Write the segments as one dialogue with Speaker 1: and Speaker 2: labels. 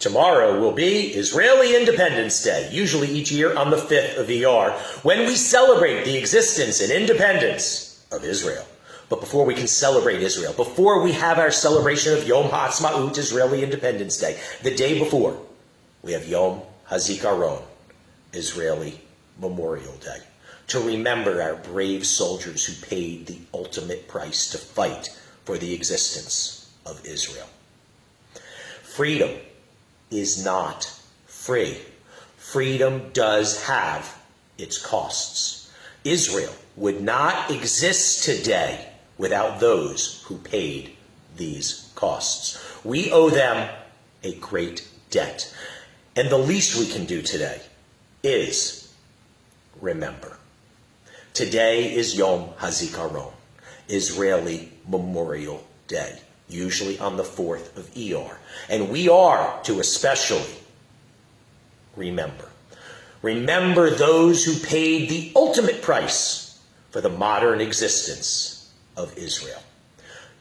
Speaker 1: Tomorrow will be Israeli Independence Day, usually each year on the 5th of Iyar, when we celebrate the existence and independence of Israel. But before we can celebrate Israel, before we have our celebration of Yom HaAtzmaut, Israeli Independence Day, the day before, we have Yom HaZikaron, Israeli Memorial Day, to remember our brave soldiers who paid the ultimate price to fight for the existence of Israel. Freedom is not free. Freedom does have its costs. Israel would not exist today without those who paid these costs. We owe them a great debt. And the least we can do today is remember. Today is Yom HaZikaron, Israeli Memorial Day, usually on the 4th of Iyar. And we are to especially remember. Remember those who paid the ultimate price for the modern existence of Israel.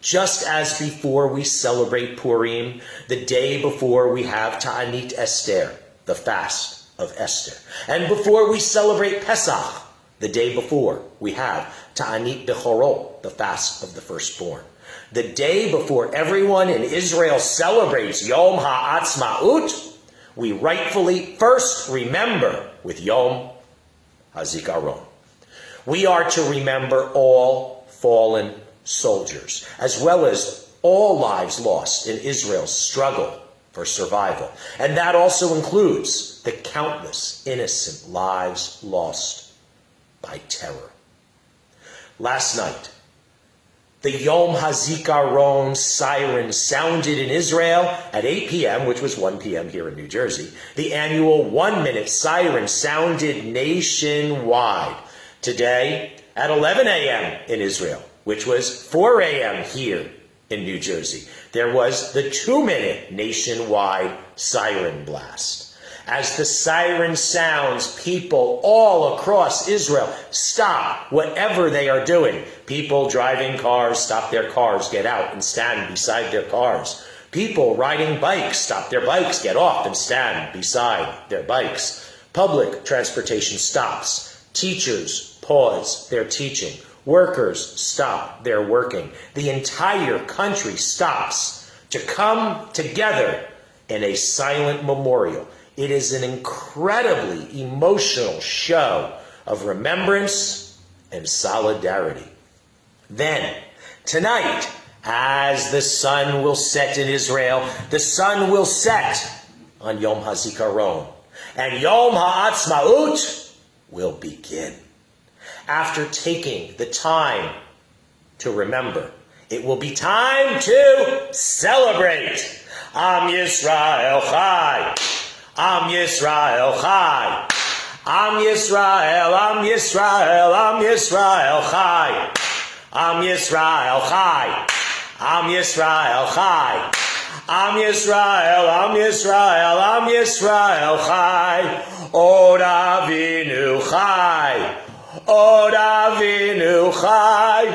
Speaker 1: Just as before we celebrate Purim, the day before we have Ta'anit Esther, the fast of Esther. And before we celebrate Pesach, the day before we have Ta'anit Bechorot, the fast of the firstborn. The day before everyone in Israel celebrates Yom HaAtzmaut, we rightfully first remember with Yom HaZikaron. We are to remember all fallen soldiers, as well as all lives lost in Israel's struggle for survival. And that also includes the countless innocent lives lost by terror. Last night, the Yom HaZikaron siren sounded in Israel at 8 p.m., which was 1 p.m. here in New Jersey. The annual 1-minute siren sounded nationwide. Today, at 11 a.m. in Israel, which was 4 a.m. here in New Jersey, there was the 2-minute nationwide siren blast. As the siren sounds, people all across Israel stop whatever they are doing. People driving cars stop their cars, get out and stand beside their cars. People riding bikes stop their bikes, get off and stand beside their bikes. Public transportation stops. Teachers pause their teaching. Workers stop their working. The entire country stops to come together in a silent memorial. It is an incredibly emotional show of remembrance and solidarity. Then, tonight, as the sun will set in Israel, the sun will set on Yom HaZikaron, and Yom HaAtzmaut will begin. After taking the time to remember, it will be time to celebrate. Am Yisrael Chai! Am Yisrael Chai! Am Yisrael, Am Yisrael, Am Yisrael Chai! Am Yisrael Chai! Am Yisrael Chai! Am Yisrael, Am Yisrael, Am Yisrael Chai! Od Avinu Chai! Od Avinu Chai!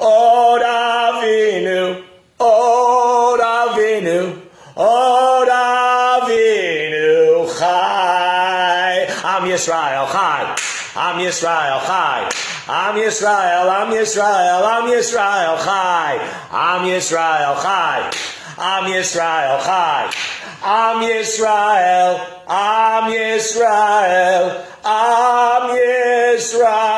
Speaker 1: Od Avinu! Od Avinu! Od Avinu Chai! Am Yisrael Chai! Am Yisrael Chai! Am Yisrael, Am Yisrael, Am Yisrael Chai! Am Yisrael Chai! Am Yisrael Chai! Am Yisrael, Am Yisrael, Am Yisrael.